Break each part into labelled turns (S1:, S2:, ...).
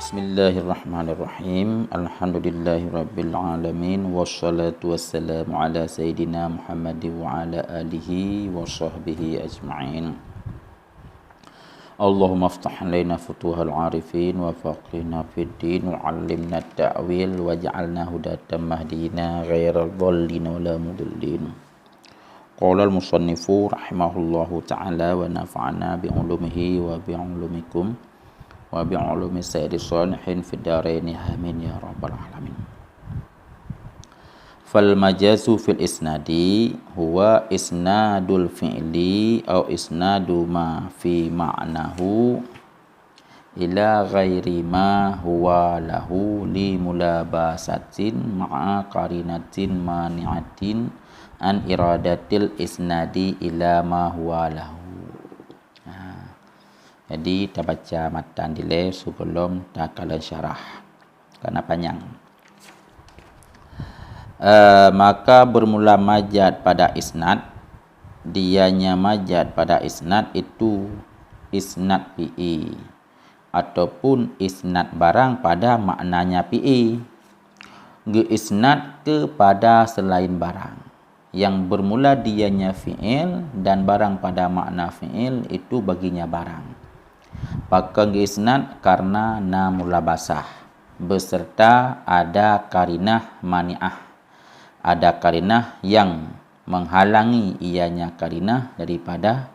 S1: Bismillahirrahmanirrahim. Alhamdulillahirrabbilalamin. Wassalatu wassalamu ala Sayyidina Muhammad wa ala alihi wa sahbihi ajma'in. Allahumma aftah alaina futuhal arifin wa faqihna fid din wa 'allimna at-ta'wil waj'alna hudatan mahdina ghairal dhallin wa la mudillin. Qala al-musannifu rahimahullahu ta'ala wa nafa'ana bi 'ulumihi wa bi 'ulumikum wa bi'ulumi sayyidi shalihin fid dharain amin ya rabbal alamin. Fal majazu fil isnadi huwa isnadul fi'li aw isnadu ma fi ma'nahu ila ghairi ma huwa lahu li mulabasatin ma'a qarinatin mani'atin an iradatil isnadi ila ma huwa lahu. Jadi kita baca matan dile sebelum takalan syarah karena panjang. Maka bermula majad pada isnad, dianya majad pada isnad itu isnad PI ataupun isnad barang pada maknanya PI. Isnad kepada selain barang yang bermula dianya fi'il dan barang pada makna fi'il itu baginya barang. Pakai isnad karena mulabasah beserta ada karinah mani'ah. Ada karinah yang menghalangi ianya karinah daripada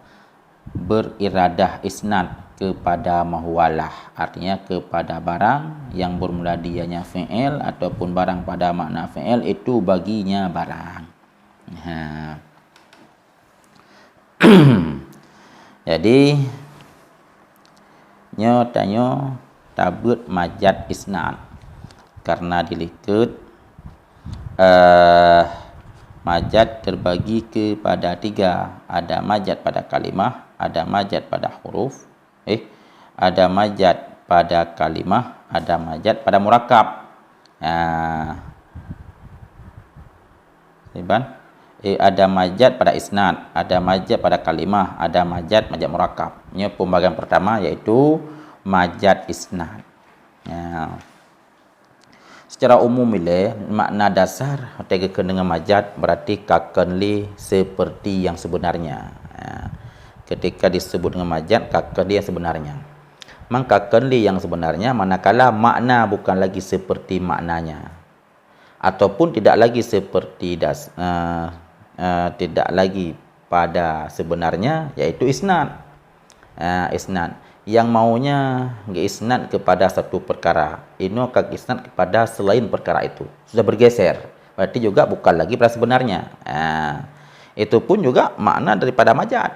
S1: beriradah isnad kepada mahwalah, artinya kepada barang yang bermula dianya fi'il ataupun barang pada makna fi'il itu baginya barang. Jadi tanya tabut majad isnad karena dilihat majad terbagi kepada tiga. Ada majad pada kalimah, ada majad pada huruf, ada majad pada kalimah, ada majad pada murakab. Ada majad pada isnad, ada majad pada kalimah, ada majad murakab. Ini pembagian pertama yaitu majad isnad. Secara umum makna dasar tegakan dengan majad berarti kakenli seperti yang sebenarnya. Ketika disebut dengan majad, kakenli yang sebenarnya. Maka kakenli yang sebenarnya manakala makna bukan lagi seperti maknanya ataupun tidak lagi seperti tidak lagi pada sebenarnya, yaitu isnad. Isnad yang maunya isnad kepada satu perkara, ini akan isnad kepada selain perkara itu, sudah bergeser, berarti juga bukan lagi pada sebenarnya. Itu pun juga makna daripada majad.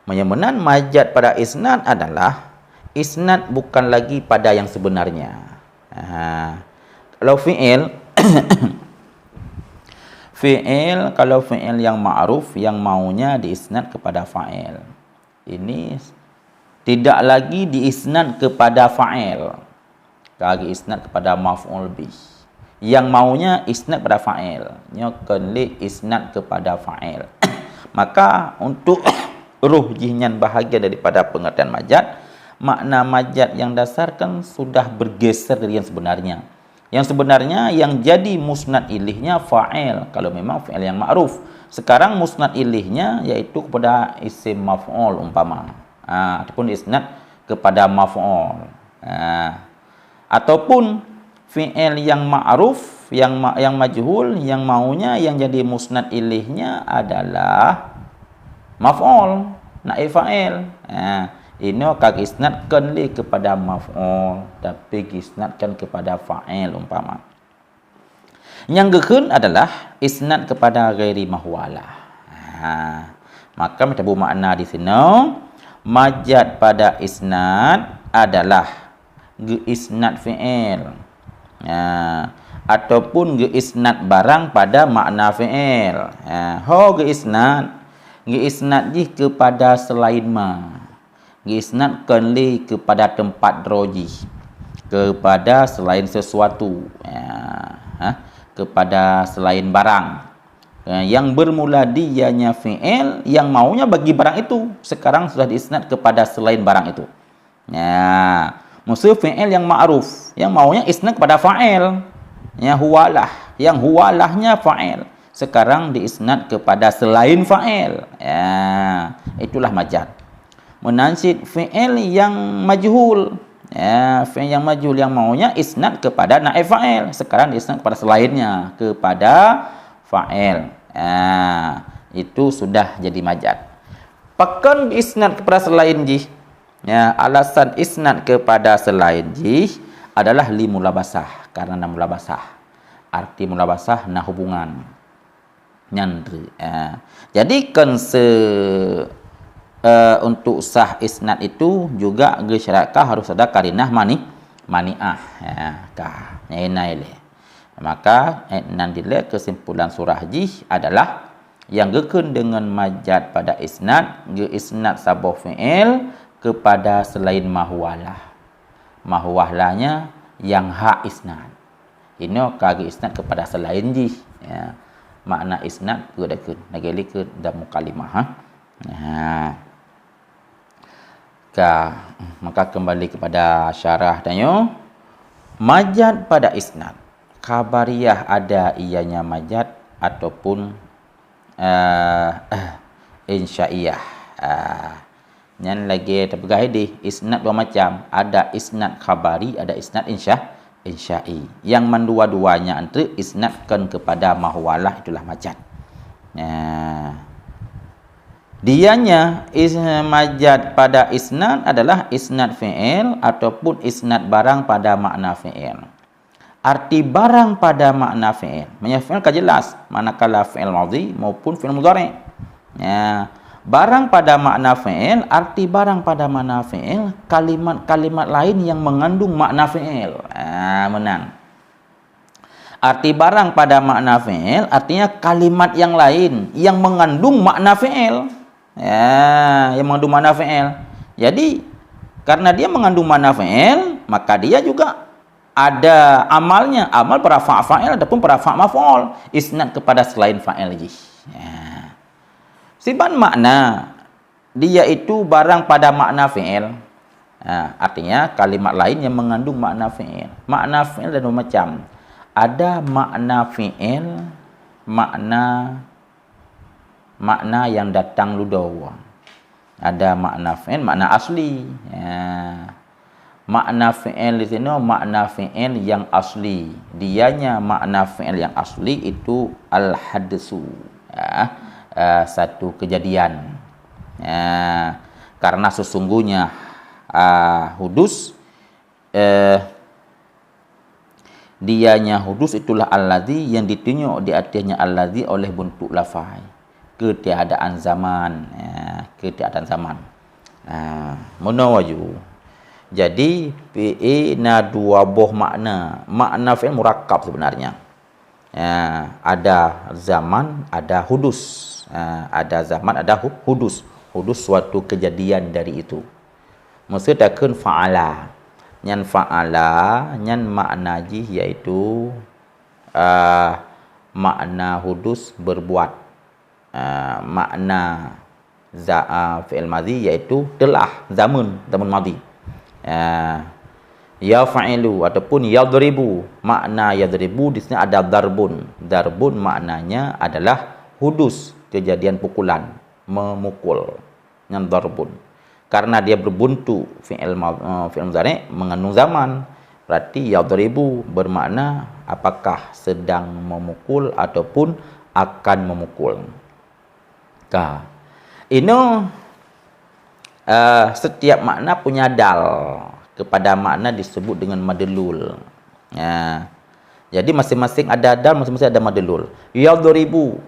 S1: Menyemenan majad pada isnad adalah isnad bukan lagi pada yang sebenarnya. Kalau fi'il kalau fi'il yang ma'ruf yang maunya diisnad kepada fa'il, ini tidak lagi diisnad kepada fa'il, lagi isnad kepada maf'ul bih. Yang maunya isnad kepada fa'il, nyokenli isnad kepada fa'il. Maka untuk ruhjihnya bahagian daripada pengertian majad, makna majad yang dasar kan sudah bergeser dari yang sebenarnya. Yang sebenarnya yang jadi musnad ilihnya fa'il kalau memang fi'il yang ma'ruf. Sekarang musnad ilihnya yaitu kepada isim maf'ul umpama. Ataupun isnad kepada maf'ul. Ataupun fi'il yang ma'ruf, yang majhul, yang maunya yang jadi musnad ilihnya adalah maf'ul, naib fa'il. Ini kak isnadkan li kepada maf'ul tapi isnadkan kepada fa'il umpama. Yang gekun adalah isnad kepada ghairi mahwalah. Maka mencabu makna di sini majad pada isnad adalah isnad fi'il ataupun isnad barang pada makna fi'il. Isnad kepada selain ma, isnadkan li kepada tempat roji, kepada selain sesuatu, kepada selain barang yang bermula dianya fi'il yang maunya bagi barang itu, sekarang sudah diisnad kepada selain barang itu. Maksud fi'il yang ma'ruf, yang maunya isnad kepada fa'il. Ya huwalah, yang huwalahnya fa'il. Sekarang diisnad kepada selain fa'il. Ya, itulah majaz. Menansib fi'il yang majhul. Ya, fi'il yang majhul yang maunya isnad kepada naib fa'il. Sekarang diisnad kepada selainnya, kepada fa'il. Ya, itu sudah jadi majaz. Pakan isnad kepada selain jih. Ya, alasan isnad kepada selain jih adalah li mulabasah, karena mulabasah. Arti mulabasah na hubungan. Nyandri. Ya. Jadi kan untuk sah isnad itu juga gesyarakah harus ada karinah mani'ah. Ya, kah. Maka nanti kesimpulan surah jih adalah yang gekun dengan majaz pada isnad, isnad sabah fi'il kepada selain mahwalah. Mahwalahnya yang hak isnad. Ini kagi isnad kepada selain jih. Ya. Makna isnad kedekun. Nageli ke dalam kalimah. Maka kembali kepada syarah tanya. Majaz pada isnad. Khabariyah ada ianya majaz ataupun insya'iyah. Yang lagi terpegang di isnad dua macam, ada isnad khabari, ada isnad insya'i. Yang mendua-duanya antara isnadkan kepada mahwalah itulah majaz. Dianya majaz pada isnad adalah isnad fi'il ataupun isnad barang pada makna fi'il. Arti barang pada makna fi'il. Makna fi'il kan jelas, manakala fi'il madhi maupun fi'il mudhari'. Ya. Barang pada makna fi'il, arti barang pada makna fi'il, kalimat-kalimat lain yang mengandung makna fi'il. Menang. Arti barang pada makna fi'il, artinya kalimat yang lain yang mengandung makna fi'il. Ya, yang mengandung makna fi'il. Jadi, karena dia mengandung makna fi'il, maka dia juga ada amalnya, amal para fa'il ataupun para maf'ul, isnad kepada selain fa'il lagi. Ya. Siban makna dia itu barang pada makna fi'il. Artinya kalimat lain yang mengandung makna fi'il. Makna fi'il ada dua macam. Ada makna fi'il, makna yang datang ludaw. Ada makna fi'il, makna asli. Makna fi'il di sini makna fi'il yang asli. Dianya makna fi'il yang asli itu al-hadsu. Satu kejadian. Karena sesungguhnya hudus dianya hudus itulah alladzi yang ditunjuk di atasnya alladzi oleh bentuk lafaz ketiadaan zaman. Ketiadaan zaman. Munawaju. Jadi fi'ina dua buah makna fi'il murakkab sebenarnya. Ada zaman, ada hudus. Ada zaman, ada hudus. Hudus suatu kejadian dari itu. Maksud takun fa'ala. Nyan fa'ala, nyan makna jih iaitu makna hudus berbuat. Makna fi'il madhi iaitu telah, zaman madhi. Ya fa'ilu ataupun yadribu. Makna yadribu di sini ada darbun. Darbun maknanya adalah hudus, kejadian pukulan, memukul. Yang darbun. Karena dia berbuntu fi'il mudhari' mengandung zaman. Berarti yadribu bermakna apakah sedang memukul ataupun akan memukul. Ini setiap makna punya dal. Kepada makna disebut dengan madlul. Jadi masing-masing ada dal, masing-masing ada madlul. Yadribu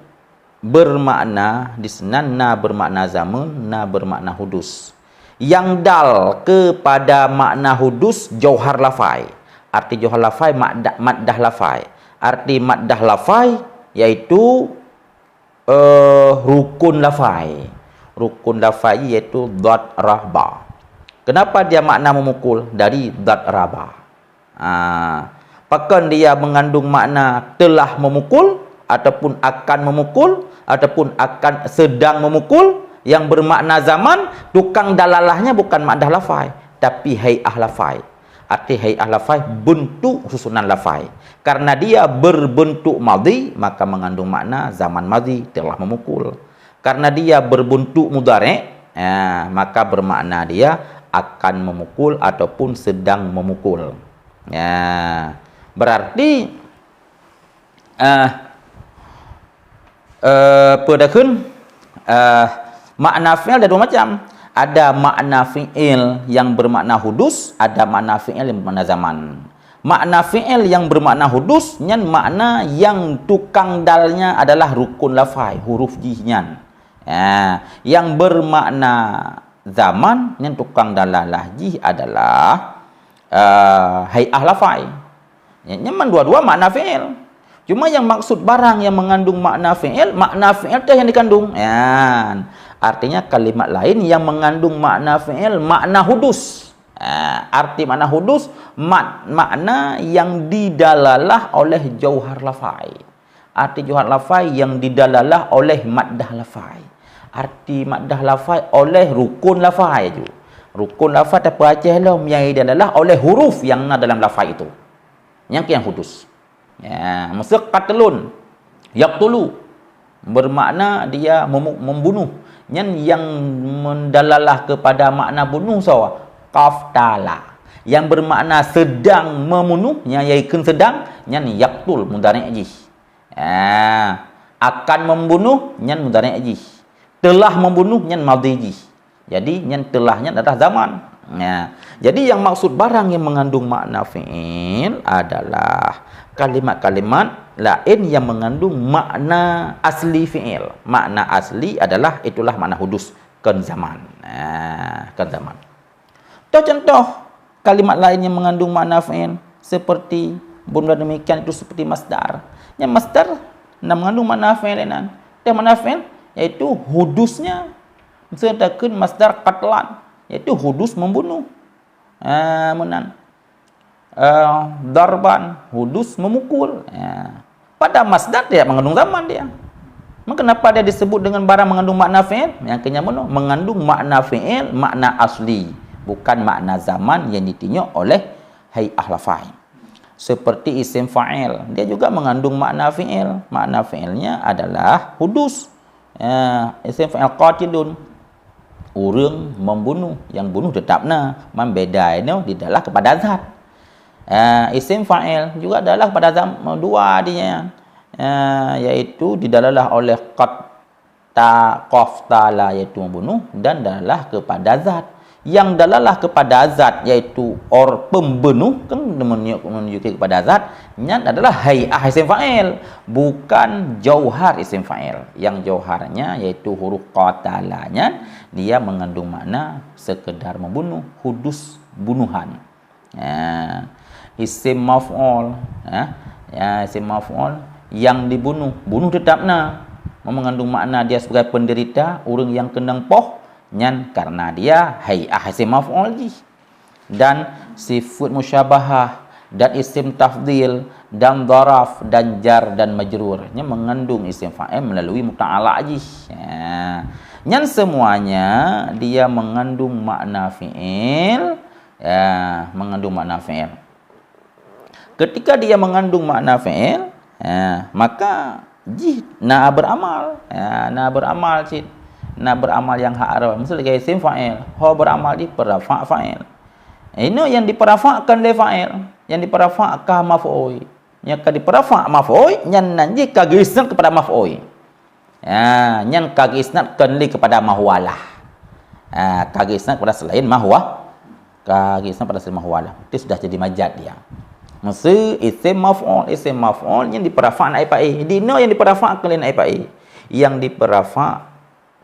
S1: bermakna di sana na bermakna zaman, na bermakna hudus. Yang dal kepada makna hudus jauhar lafai. Arti jauhar lafai maddah lafai. Arti maddah lafai yaitu rukun lafai. Rukun lafai yaitu dhat rahba. Kenapa dia makna memukul? Dari dhat raba. Apakah dia mengandung makna telah memukul ataupun akan memukul ataupun akan sedang memukul yang bermakna zaman, tukang dalalahnya bukan makna lafai tapi hay'ah lafai. arti hay'ah lafai bentuk susunan lafai. Karena dia berbentuk madhi, maka mengandung makna zaman madhi telah memukul. Karena dia berbentuk mudhari', maka bermakna dia akan memukul ataupun sedang memukul. Berarti makna fi'il ada dua macam. Ada makna fi'il yang bermakna hudus, ada makna fi'il yang bermakna zaman. Makna fi'il yang bermakna hudus nyan makna yang tukang dalnya adalah rukun lafai, huruf jihnya. Yang bermakna zaman nyan tukang dalah lahjih adalah hay'ah lafai. Nyaman dua-dua makna fi'il. Cuma yang maksud barang yang mengandung makna fi'il tu yang dikandung. Artinya kalimat lain yang mengandung makna fi'il, makna hudus. Arti makna hudus, makna yang didalalah oleh jauhar lafai. Arti jauhar lafai yang didalalah oleh maddah lafai. Arti maddah lafai oleh rukun lafai juga. Rukun lafai tak Aceh lah yang didalalah oleh huruf yang ada dalam lafai itu. Yang hudus. Maksud qatlun, yaqtulu bermakna dia membunuh. Yang mendalalah kepada makna bunuh sawa qaftala. Yang bermakna sedang membunuh, yang iaikan sedang, yang yaqtul mudhari' ajih. Akan membunuh, yang mudhari' ajih. Telah membunuh, yang madhi ajih. Jadi yang telahnya adalah zaman. Jadi yang maksud barang yang mengandung makna fi'il adalah kalimat-kalimat lain yang mengandung makna asli fi'il. Makna asli adalah itulah makna hudus kan zaman. Kan zaman. Contoh kalimat lain yang mengandung makna fi'il seperti benda demikian itu seperti masdar. Yang masdar mengandung makna fi'il dan makna fi'il yaitu hudusnya. Sedangkan masdar qatlan yaitu hudus membunuh. Darban hudus memukul. Pada masdar tidak mengandung zaman dia. Kenapa dia disebut dengan barang mengandung makna fi'il? Yang kenyamanan mengandung makna fi'il, makna asli, bukan makna zaman yang ditinjau oleh hay'ah lafai. Seperti isim fa'il, dia juga mengandung makna fi'il. Makna fi'ilnya adalah hudus. Isim fa'il qatilun, orang membunuh, yang bunuh tetapnya membedainnya didalah kepada zat. Isim fa'il juga adalah pada zaman dua dia, yaitu didalalah oleh qaftala yaitu membunuh, dan dalalah kepada zat. Yang dalalah kepada zat yaitu pembunuh kan menunjuki kepada zat, nya adalah hay'ah isim fa'il, bukan jauhar isim fa'il. Yang jauharnya yaitu huruf qatalanya dia mengandung makna sekedar membunuh, hudus bunuhan. Isim maf'ul, isim maf'ul yang dibunuh, bunuh tetapnya, mengandung makna dia sebagai penderita, orang yang kendang poh, nyan karena dia hay'ah isim maf'ul. Dan sifat musyabahah dan isim tafdil dan dharaf dan jar dan majrur nya mengandung isim fa'il melalui muta'ala aji. Nyan semuanya dia mengandung makna fi'il, mengandung makna fi'il. Ketika dia mengandung makna fi'il, maka nak beramal, nak beramal cid, nak beramal yang hak misalnya isim fa'il, ho beramal di perafa' fa'il. Ini yang diperafa'kan oleh fa'il, yang diperafa'kan maf'ul. Yang diperafa' maf'ul, yang nanti kagisna kepada maf'ul. Yang kagisnakan li kepada mahwalah. Kagisna kepada selain mahwa, kagisna pada selain mahwalah. Itu sudah jadi majad dia. Maksud isim maf'ul yang diperafa' na ipa'i. Dino yang diperafa' ke lain ipa'i. Yang diperafa'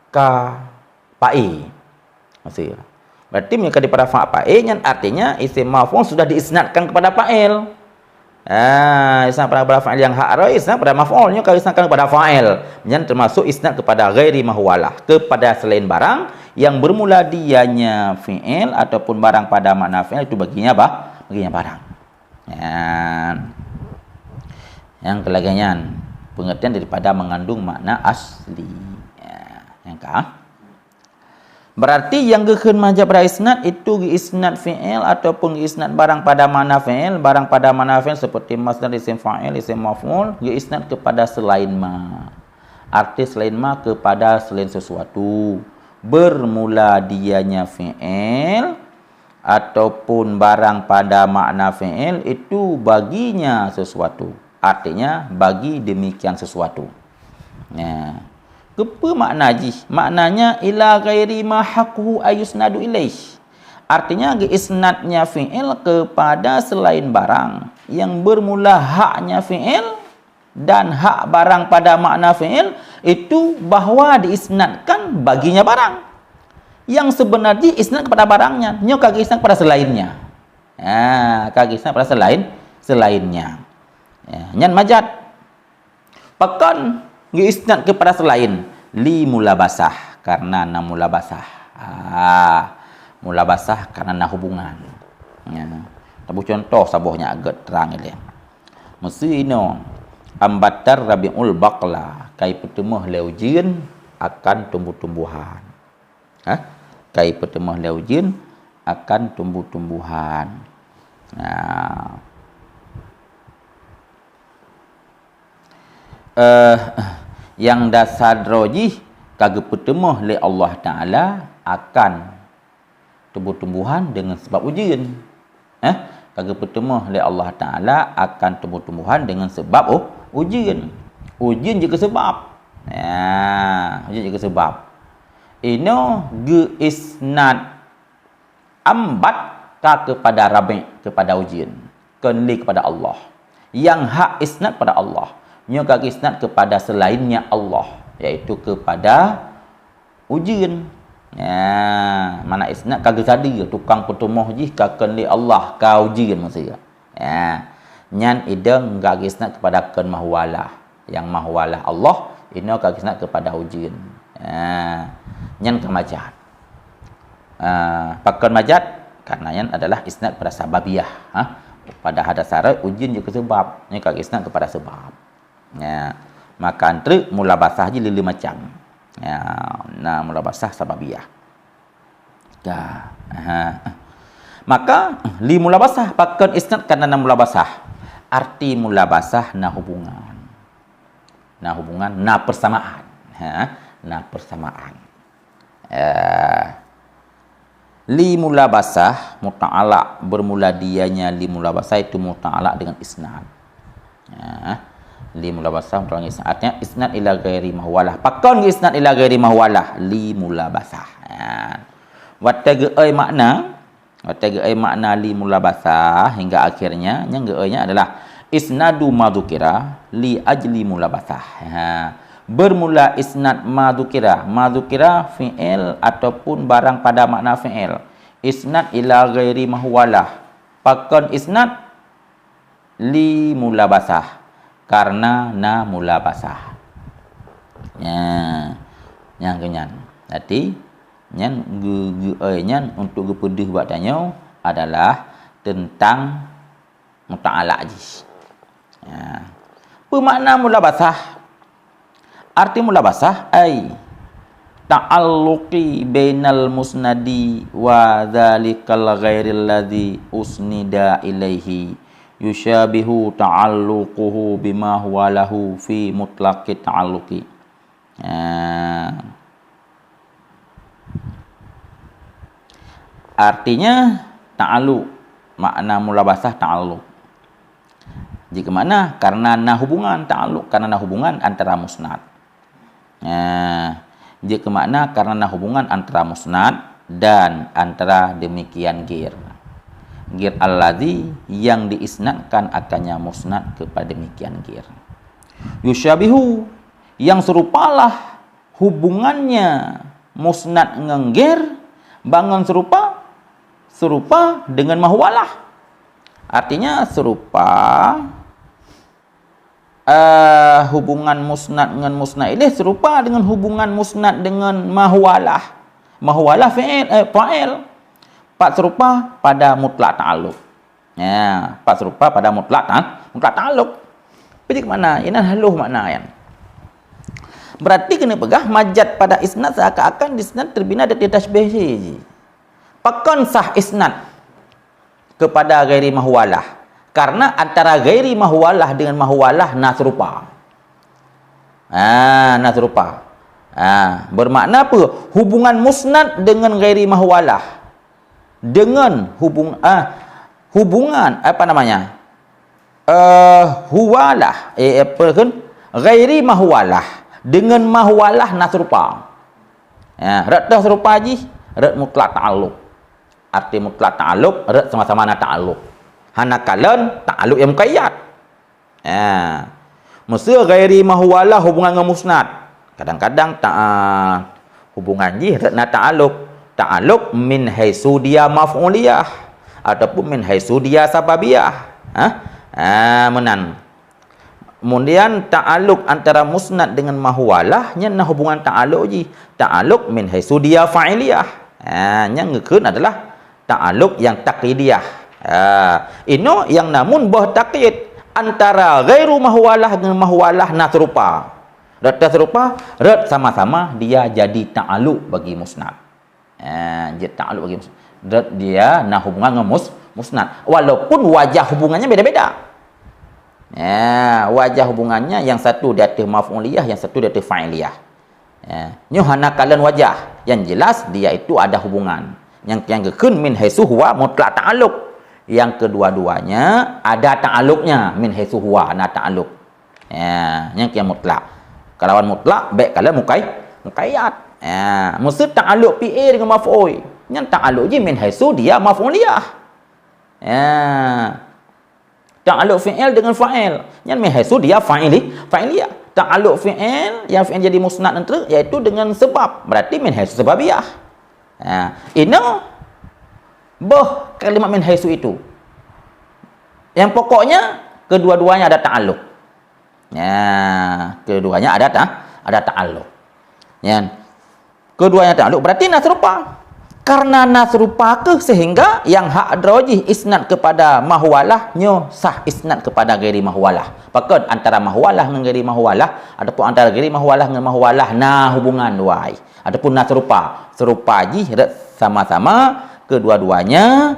S1: ka pa'i. Maksud berarti mereka diperafa' pa'i yang artinya isim maf'ul sudah diisnadkan kepada fa'il. Isnad pada fa'il yang hak isnad pada maf'ulnya kalau isnadkan kepada fa'il. Yang termasuk isnad kepada ghairi mahwalah, kepada selain barang yang bermula dianya fi'il ataupun barang pada makna fi'il itu baginya apa? Baginya barang. Yang kelagannya pengertian daripada mengandung makna asli. Yang Berarti yang gekeun majab pada isnad itu isnad fi'il ataupun isnad barang pada mana fi'il, barang pada mana fi'il seperti masdar, isim fa'il, isim maf'ul, isnad kepada selain ma. Arti selain ma kepada selain sesuatu. Bermula dianya fi'il ataupun barang pada makna fi'il itu baginya sesuatu. Artinya bagi demikian sesuatu. Nah, apa makna ji? Maknanya ila ghairi ma haqquhu ayusnadu ilaih. Artinya isnadnya fi'il kepada selain barang yang bermula haknya fi'il dan hak barang pada makna fi'il itu bahwa diisnadkan baginya barang. Yang sebenarnya isnad kepada barangnya, nyo kagak isnad pada selainnya. Kagak isnad pada selainnya. Nyan majad. Pakan isnad kepada selain li mulabasah karena na mulabasah. Mulabasah karena na hubungan. Tabu contoh sabohnya agak terang ini. Mesino ambatar rabiul baqla kai pertemuh leujin akan tumbuh-tumbuhan. Kai pertemuh leujin akan tumbuh-tumbuhan. Yang dasar roji kagak pertemuh le Allah Ta'ala akan tumbuh-tumbuhan dengan sebab ujian. Kagak pertemuh le Allah Ta'ala akan tumbuh-tumbuhan dengan sebab ujian. Ujian juga sebab. Ujian juga sebab. Ino ge isnad ambat ka kepada rabi kepada ujian. Kenli kepada Allah. Yang hak isnad pada Allah. Nyo kagak isnad kepada selainnya Allah, yaitu kepada ujian. Mana isnad kagak tadi tukang pertemuh ji kaken li Allah ka ujian maksudnya. Nyan ideng kagak isnad kepada ken mahwalah. Yang mahwalah Allah, ino kagak isnad kepada ujian. Nyan kemajat. Pakon majat karena nyan adalah isnad pada sababiyah. Pada hadasara ujian juga sebab. Nyan kagak isnad kepada sebab. Maka antri mulabasah je lili macam. Mulabasah sababiyah. Maka li mulabasah pakon isnad karena na mulabasah. Arti mulabasah na hubungan. Na hubungan, na persamaan. Na persamaan. Li mulabasah muta'ala bermula dianya li mulabasah itu muta'ala dengan isnad. Li mulabasah terang isnad. Artinya isnad ila ghairi mahwalah. Pakon isnad ila ghairi mahwalah li mulabasah. Wattege makna li mulabasah hingga akhirnya yang ge-nya adalah isnadu madzukira li ajli mulabasah. Bermula isnad madzukira. Madzukira fi'il ataupun barang pada makna fi'il. Isnad ila ghairi mahwalah. Pakon isnad li mulabasah. Karena na mulabasah. Yang kenyan. Jadi nyan nyan untuk gepedih buat tanya adalah tentang muta'ala ajis. Apa makna mulabasah? Arti mulabasah ai ta'alluqi bainal musnadi wa dzalikal ghairil ladzi usnida ilaihi yushabihu ta'alluquhu bima huwa lahu fi mutlaqi ta'alluqi. Artinya ta'alluq, makna mulabasah ta'alluq. Jika mana? Karena na hubungan ta'alluq, karena na hubungan antara musnad. Jika makna karena na hubungan antara musnad dan antara demikian gir. Gir alladzi yang diisnadkan akannya musnad kepada demikian gir. Yusyabihu yang serupalah hubungannya musnad ngengir bangun serupa dengan mahwalah. Artinya serupa hubungan musnad dengan musnad ilaih serupa dengan hubungan musnad dengan mahwalah. Mahwalah fa'il. Pak serupa pada mutlak ta'alluq. Pak serupa pada mutlak ta'alluq. Jadi ke mana? Ini haluh makna yang. Berarti kena pegah majaz pada isnad seakan-akan isnad terbina dari tasbih je. Pakon sah isnad kepada ghairi mahwalah. Karena antara ghairi mahwalah dengan mahwalah nasrupa. Nasrupa. Bermakna apa? Hubungan musnad dengan ghairi mahwalah. Dengan hubungan apa namanya? Huwalah. Apa kan? Ghairi mahwalah dengan mahwalah nasrupa. Rat nasrupa ji, rat mutlak ta'alluq. Arti mutlak ta'alluq, rat sama-sama na ta'alluq. Hanakalan ta'alluq yang muqayyad. Mesti ghairi mahwalah hubungan dengan musnad. Kadang-kadang hubungan ji rat na ta'alluq. Ta'alluq min haitsu dia maf'uliyah ataupun min haitsu dia sababiyah. Menan. Kemudian ta'alluq antara musnad dengan mahwalah nya hubungan ta'alluq ji. Ta'alluq min haitsu dia fa'iliyah. Yang ngekeun adalah ta'alluq yang taqidiyah. Ini yang namun bah taqid antara ghairu mahwalah dengan mahwalah nasrupa. Rat nasrupa, rat sama-sama dia jadi ta'alluq bagi musnad. Jadi ta'alluq bagi musnad. Rat dia hubungan dengan musnad. Walaupun wajah hubungannya beda-beda. Wajah hubungannya yang satu di atas maf'uliyah, yang satu di atas fa'iliyah. Hanakalan wajah. Yang jelas dia itu ada hubungan. Yang kekun min haitsu huwa mutlaq ta'alluq. Yang kedua-duanya ada ta'alluqnya min haitsu huwa na ta'alluq. Yang mutlak. Kalawan mutlak baik kalau muqayyad. Mesti ta'alluq fi'il dengan maf'ul. Yang ta'alluq je min haitsu dia maf'uliyah. Ta'alluq fi'il dengan fa'il. Yang min haitsu dia fa'iliyah. Ta'alluq fi'il yang fi'il jadi musnad nanti iaitu dengan sebab. Berarti min haitsu sababiyah. Ini boh kalimat min haitsu itu. Yang pokoknya kedua-duanya ada ta'alluq. Keduanya ada ta'alluq. Keduanya ta'alluq berarti nasrupa. Karena nasrupa ke sehingga yang hak rajih isnad kepada mahwalah nyo sah isnad kepada ghairi mahwalah. Pakon antara mahwalah dengan ghairi mahwalah ataupun antara ghairi mahwalah dengan mahwalah hubungan duai. Ataupun nasrupa. Serupa ji sama-sama kedua-duanya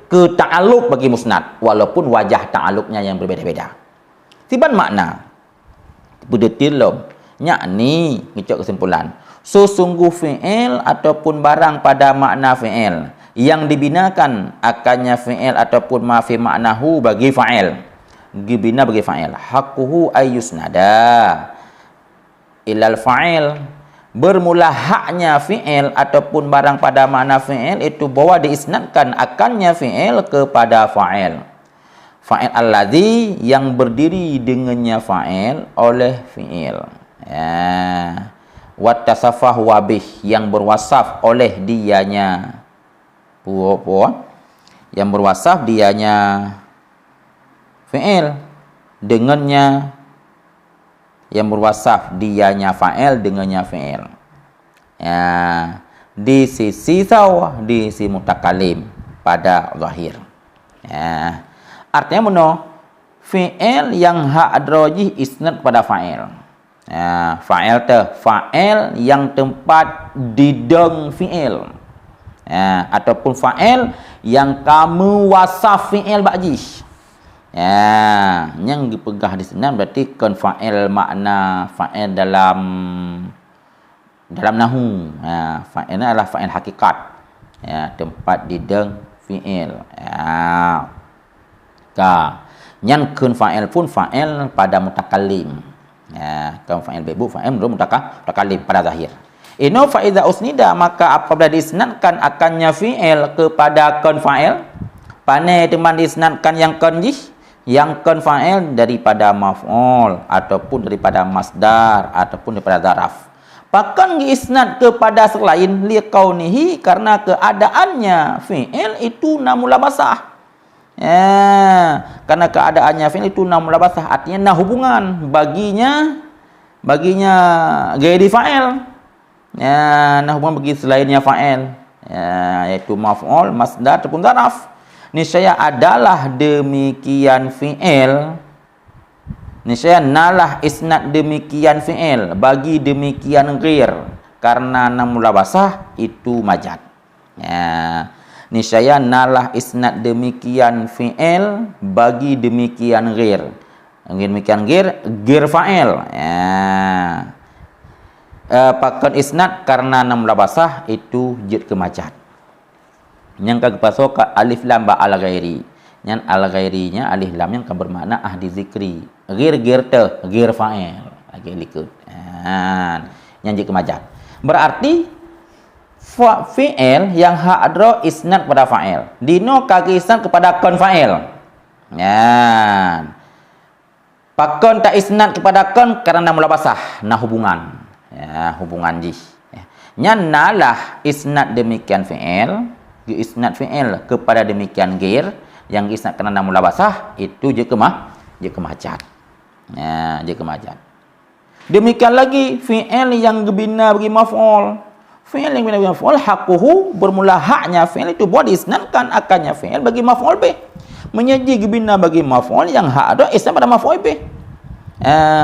S1: ke ta'alluq bagi musnad walaupun wajah ta'alluqnya yang berbeza-beza. Tiban makna bedetilom yakni ngicok kesimpulan sesungguh fi'il ataupun barang pada makna fi'il yang dibinakan akannya fi'il ataupun ma fi maknahu bagi fa'il dibina bagi fa'il haquhu ayyusnada ilal fa'il. Bermula haknya fi'il ataupun barang pada makna fi'il itu bahwa diisnadkan akannya fi'il kepada fa'il. Fa'il alladzi yang berdiri dengannya fa'il oleh fi'il. Wa tasafah wabih yang berwasaf oleh dianya. Yang berwasaf dianya fi'il dengannya, yang berwasaf dianya fa'il dengannya fi'il. Di sisi sawah, di sisi mutakalim pada zahir. Artinya mana? Fi'il yang hak rajih isnad pada fa'il. Fa'il yang tempat dideng fi'il. Ataupun fa'il yang kamu wasaf fi'il ba'jih. Yang dipegah di sini berarti kan fa'il makna fa'il dalam nahu. Fa'il adalah fa'il hakikat. Tempat dideng fi'il. Yang kun fa'il pun fa'il pada mutakallim. Kan fa'il bebu fa'il menurut mutakallim pada zahir. Ino fa'iza usnida maka apabila disnadkan akannya fi'il kepada kan fa'il, pane teman disnadkan yang kanjih yang kan fa'il daripada maf'ul ataupun daripada masdar ataupun daripada zaraf. Bahkan diisnad kepada selain liqaunihi karena keadaannya fi'il itu namulabasah. Karena keadaannya fi'il itu namulabasah artinya hubungan baginya ghairi fa'il. Hubungan bagi selainnya fa'il. Yaitu maf'ul, masdar ataupun zaraf. Niscaya adalah demikian fi'il Niscaya nalah isnad demikian fi'il bagi demikian ghair karena mulabasah itu majaz. Ya. Niscaya nalah isnad demikian fi'il bagi demikian ghair. Demikian ghair fa'il. Ya. Pakon isnad karena mulabasah itu jid ke majaz. Yang kagpaso ka alif lam ba al ghairi. Yang al ghairinya alif lam yang kan bermakna ahdi zikri. Ghair fa'il. Lagi likut. Yang jid ke majaz. Berarti fi'il yang hadro isnad pada fa'il. Dino kaki isnad kepada kon fa'il. Pakon tak isnad kepada kon karena mulabasah. Nah hubungan. Ya, hubungan jih. Nalah isnad demikian fi'il. Isnad fi'il kepada demikian ghair yang isnad kerana mulabasah itu je ke majaz. Ya, je ke majaz. Demikian lagi fi'il yang bina bagi maf'ul. Fi'il yang bina bagi maf'ul haquhu bermula haknya fi'il itu buat diisnadkan akannya fi'il bagi maf'ul bih. Menyaji bina bagi maf'ul yang hak ada isnad pada maf'ul bih.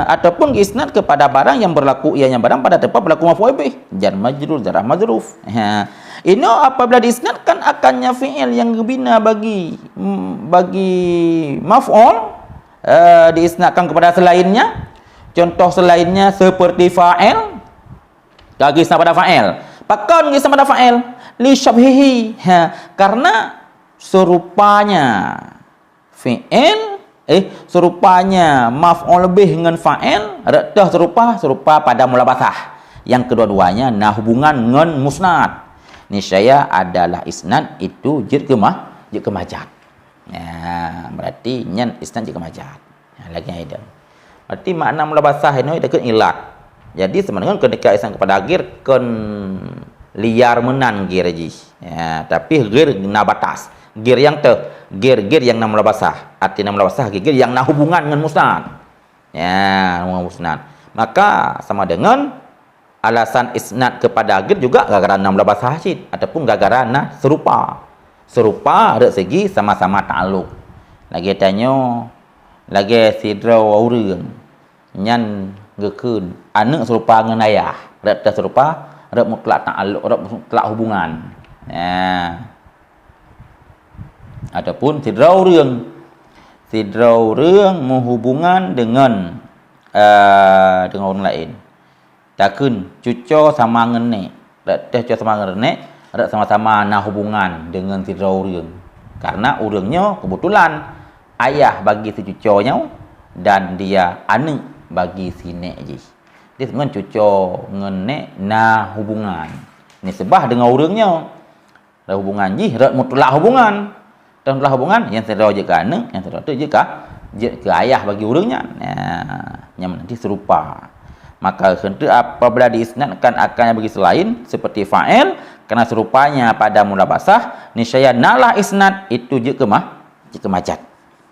S1: Ataupun isnad kepada barang yang berlaku ianya barang pada tempat berlaku maf'ul bih. Jar majrur, zarah mazruf. Ini apabila diisnadkan akannya fi'il yang bina bagi maf'ul diisnadkan kepada selainnya. Contoh selainnya seperti fa'il, lagi isnad pada fa'il. Pakon isnad pada fa'il li syabhihi. Karena serupanya fi'il serupanya maf'ul bih dengan fa'il dah serupa pada mulabasah. Yang kedua-duanya nah hubungan dengan musnad. Niscaya adalah isnad itu jid ke majaz. Ya, berarti nyan isnad jid ke majaz. Ya, lagi ada. Berarti makna mulabasah ini dekat ilat. Jadi sebenarnya ketika isnad kepada ghair kon liar menan ghair ji. Ya, tapi ghair na batas. Ghair yang na mulabasah. Arti na mulabasah ghair yang na hubungan dengan musnad. Ya, hubungan musnad. Maka sama dengan alasan isnad kepada ghair juga gara-gara na mulabasah syid ataupun gara-gara na serupa dari segi sama-sama ta'alluq. Lagi tanya lagi sidraw urang nyan gekeun anak serupa dengan ayah dak serupa dak mutlak ta'alluq dak mutlak hubungan. Ataupun sidraw urang menghubungan dengan orang lain. Takun cuco sama ngenek dak cuco sama ngenek dak sama-sama nah hubungan dengan sidraw urang. Karena urangnya kebetulan ayah bagi si cuconya dan dia anak bagi si nek je. Dia sebenarnya cuco ngenek nah hubungan. Ini sebah dengan urangnya. Ada hubungan je dak mutlak hubungan. Dan mutlak hubungan yang sidraw je ke anak, yang sidraw tu je ke ayah bagi urangnya. Yang nanti serupa. Maka apabila diisnadkan akannya bagi selain seperti fa'il karena serupanya pada mulabasah, niscaya nalah isnad itu je ke majaz.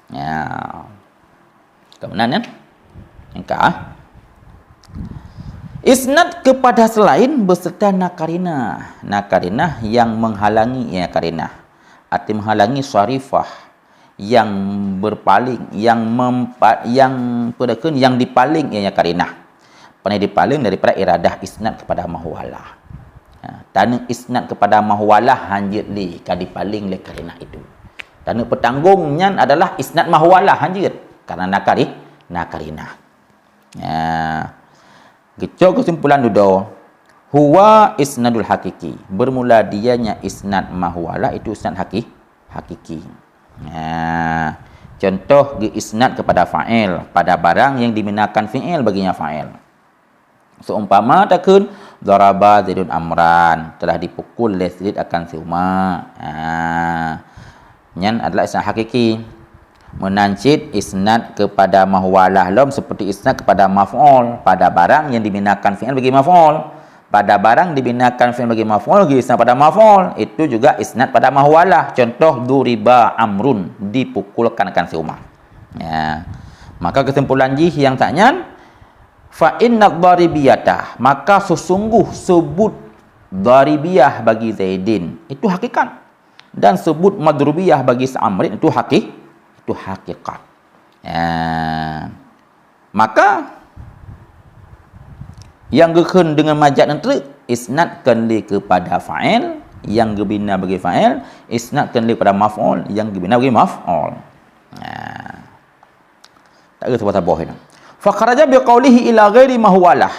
S1: Ya. Kemudian yang ke isnad kepada selain beserta nakarinah. Nakarinah yang menghalangi ya karinah. Arti menghalangi syarifah yang berpaling, yang dipaling ya karinah. Pernah dipaling daripada iradah isnad kepada mahwalah. Tanah isnad kepada mahwalah hanjit li kadipaling le karinah itu. Tanah petanggungnya adalah isnad mahwalah hanjit karena nakarinah. Gitu kesimpulan dudo. Huwa isnadul hakiki. Bermula dianya isnad mahwalah itu isnad hakiki. Contoh isnad kepada fa'il pada barang yang diminakan fi'il baginya fa'il. Seumpama takun daraba Zaidun amran, telah dipukul oleh Zaid akan si Umar. Nyan adalah isnad hakiki. Menancit isnad kepada mahwalah lom seperti isnad kepada maf'ul pada barang yang dibinakan fi'il bagi maf'ul. Pada barang dibinakan fi'il bagi maf'ul bagi isnad pada maf'ul, itu juga isnad pada mahwalah. Contoh duriba amrun, dipukulkan akan si Umar. Ya. Maka kesimpulan jih yang taknya fa inna dharibiyatah, maka sesungguh sebut dharibiyah bagi Zaidin itu hakikat dan sebut madrubiyah bagi Amrin itu hakikat. Maka yang gekun dengan majaz nanti isnadkan li kepada fa'il, yang gebina bagi fa'il, isnadkan li kepada maf'ul, yang gebina bagi maf'ul. Tak ada sebab ini. Fa kharaja bi qawlihi ila ghairi ma huwalah.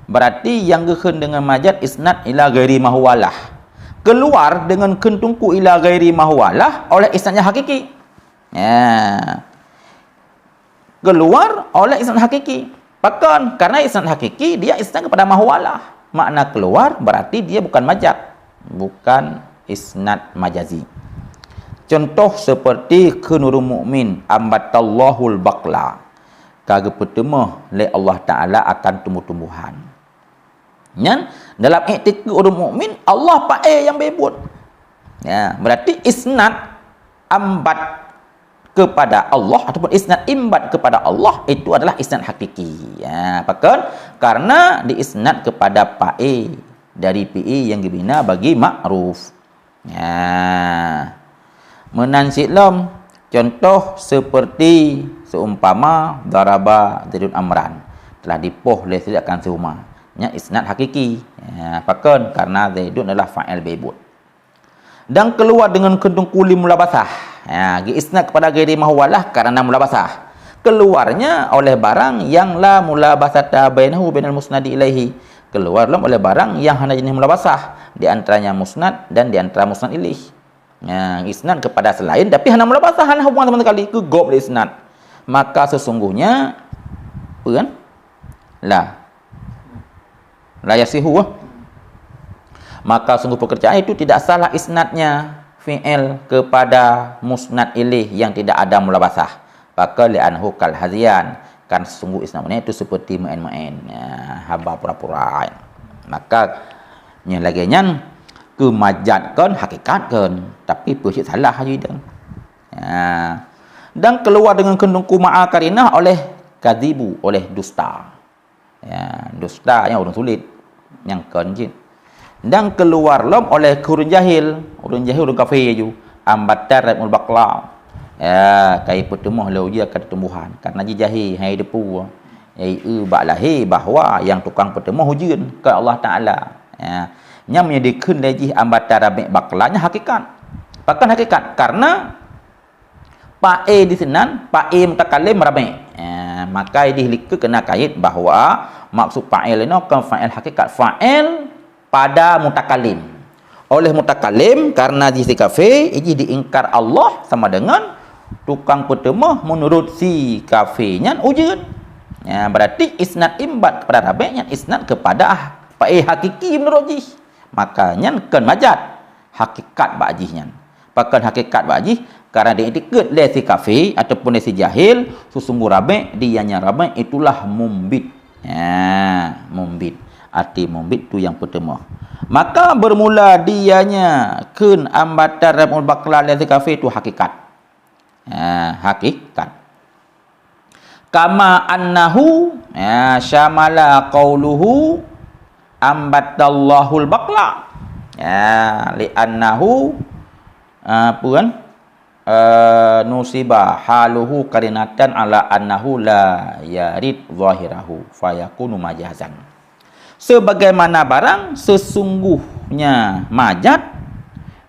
S1: Berarti yang gekun dengan majaz isnad ila ghairi ma huwalah. Keluar dengan kentungku ila ghairi ma huwalah oleh isnadnya hakiki. Keluar oleh isnad hakiki. Bahkan karena isnad hakiki dia isnad kepada mahwalah. Makna keluar berarti dia bukan majaz, bukan isnad majazi. Contoh seperti Nurul Mukmin ambatallahul baqla. Kaga pertama oleh Allah Taala akan tumbuh-tumbuhan. Yang dalam i'tiqad Nurul Mukmin Allah pakai yang bebut. Berarti isnad ambat kepada Allah ataupun isnad imbat kepada Allah itu adalah isnad hakiki. Apakah? Karena diisnad kepada pa'i dari pi'i yang dibina bagi ma'ruf. Menansilam contoh seperti seumpama daraba Zaidun Amran telah dipoh oleh silakan sehuma. Nya isnad hakiki. Apakah? Karena Zaidun adalah fa'il bebut. Dan keluar dengan kedungkuli mulabasah. Isnad kepada ghairi mahwalah karena mulabasah. Keluarnya oleh barang yang la mulabasata bainahu bainal musnadi ilaihi. Keluar oleh barang yang hanya jenis mulabasah di antaranya musnad dan di antara musnad ilaih. Isnad kepada selain tapi hanya mulabasah, hanya hubungan sama sekali ke gob isnad. Maka sesungguhnya apa kan? La yasihu. Maka sungguh pekerjaan itu tidak salah isnadnya fi'il kepada musnad ilaih yang tidak ada mulabasah. Maka li'anhu kal hazian, kan sungguh isnadnya itu seperti main-main, haba pura-pura. Maka nya lagi nyan kemajatkan hakikatkan tapi persis salah haji dan. Dan keluar dengan kendungku ma'a karinah oleh kadzibu, oleh dusta. Dusta yang orang sulit yang kanjin. Dan keluar oleh urun jahil urun kafir ju ambatar mul baqla. Kai pertemu lau dia akan tumbuhan karena ji jahil hai depu ba'lahi bahawa yang tukang pertemu hujan ke Allah Taala. Nya menyediakan lagi ambatar rabi baqlanya hakikat. Bahkan hakikat karena pa'i di senan pa'i mutakallim rabi. Maka dihlik kena kait bahawa maksud fa'il ini kan fa'il hakikat, fa'il pada mutakalim. Oleh mutakalim karena di kafe ini diingkar Allah sama dengan tukang pertemu menurut si kafenya ujian. Berarti isnad imbat kepada rabi'nya isnad kepada pa'i hakiki menurut jih. Makanya kan majaz hakikat ba'jihnya. Bahkan hakikat ba'jih karena diikut oleh si kafe ataupun si jahil sesungguh rabi' dianya rabi' itulah mumbit. Mumbit. Arti mumbit tu yang pertama. Maka bermula dianya kun ambatar ramul baqla li kafe tu hakikat. Hakikat. Kama annahu syamala qauluhu ambatallahul baqla. Li annahu apa kan? Nusiba haluhu karinatan ala annahu la yarid zahirahu fayakunu majazan. Sebagaimana barang sesungguhnya majaz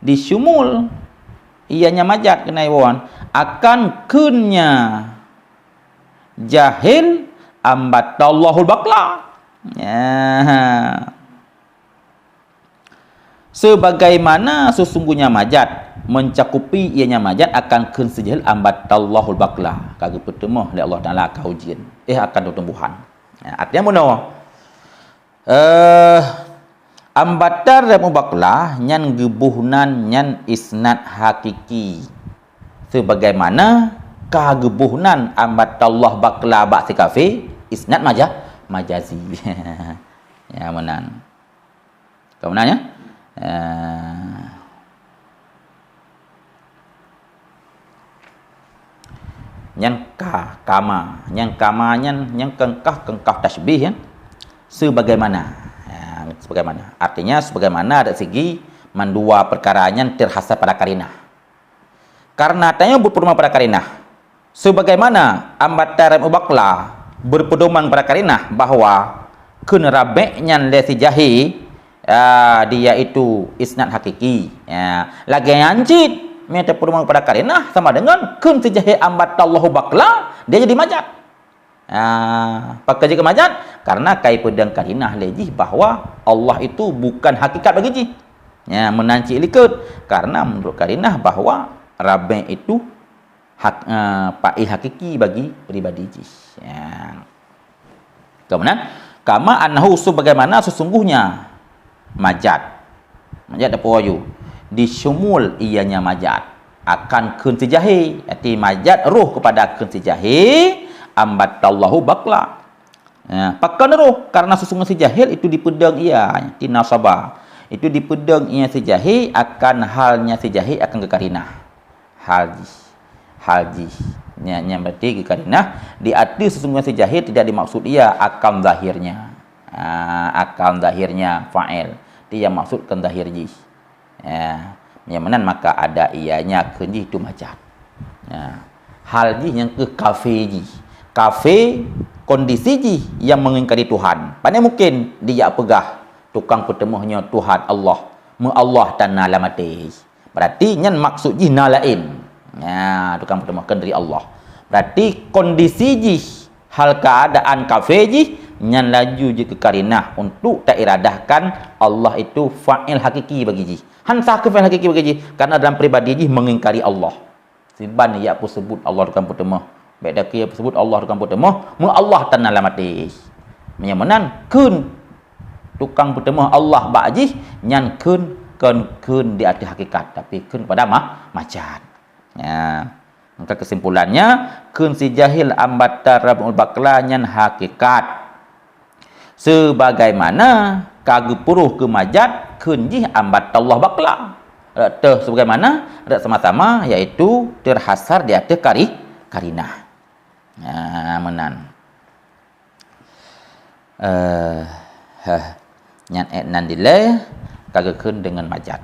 S1: disyumul ianya majaz kena iwan akan kunnya jahil ambatallahul baqla. Sebagaimana sesungguhnya majaz mencakupi ianya majaz akan kun sejahil ambatallahul baqla. Kagak pertemu oleh Allah Taala akan ujian akan tumbuhan. Artinya mana? Ambatar dan mubaqlah nyan gebuhnan nyan isnad hakiki sebagaimana kagebuhnan ambatallah baqla ba'si kafi isnad majazi. Ya menan. Kau menanya? Nyan kama nyan kengkah tasbih ya. Sebagaimana artinya sebagaimana ada segi mandua perkaranya terhasap pada karinah karena tanya berperumahan pada karinah sebagaimana ambatan ubakla berpedoman pada karinah bahawa kena rabeknya lesi jahi dia itu isnad hakiki lagi anjit meta pedoman pada karinah sama dengan kun sejahi ambatallahu bakla dia jadi majat pakai jika majat karena kai pedang karinah lejih bahawa Allah itu bukan hakikat bagi ji menanci likut karena menurut karinah bahawa rabek itu hakiki bagi pribadi ji kemudian kama annahu sebagaimana sesungguhnya majat apa wayu disumul ianya majat akan kun sejahi arti majat ruh kepada kun sejahi ambatallahu bakla pakan ruh karena sesungguhnya sejahil itu dipedang ia tinasabah itu dipedang ia sejahi akan halnya sejahi akan kekarinah haji yang berarti kekarinah di arti sesungguhnya sejahil tidak dimaksud ia akan zahirnya fa'il dia maksudkan zahir ji yang mana maka ada ianya kenji itu majat hal ji yang ke kafe kondisi ji yang mengingkari Tuhan pandai mungkin dia pegah tukang pertemuhnya Tuhan Allah dan nalamati berarti yang maksud ji nalain tukang pertemuhkan dari Allah berarti kondisi ji hal keadaan kafe ji yang laju je ke karinah untuk tak iradahkan Allah itu fa'il hakiki bagi ji hansa ke fa'il hakiki bagi ji karena dalam peribadi ji mengingkari Allah siban ya pun sebut Allah tukang pertemuh baik dak ya sebut Allah tukang pertemuh Allah tan alamati menyemenan kun tukang pertemuh Allah baji nyan kun di arti hakikat tapi kun pada macan maka kesimpulannya kun si jahil ambatar rabul bakla nyan hakikat sebagaimana kagu puruh ke majat kunjih ambat Allah bakla sebagaimana ada sama-sama iaitu terhasar di atas karinah menan nan dileh kagu kun dengan majat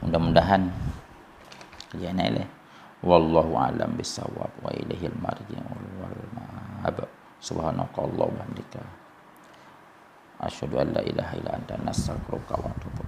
S1: mudah-mudahan ya naileh wallahu a'lam bissawab wa ilaihil marji'u wal ma'ab subhanakallahumma wa bihamdika asyhadu an la ilaha illa anta astaghfiruka wa atubu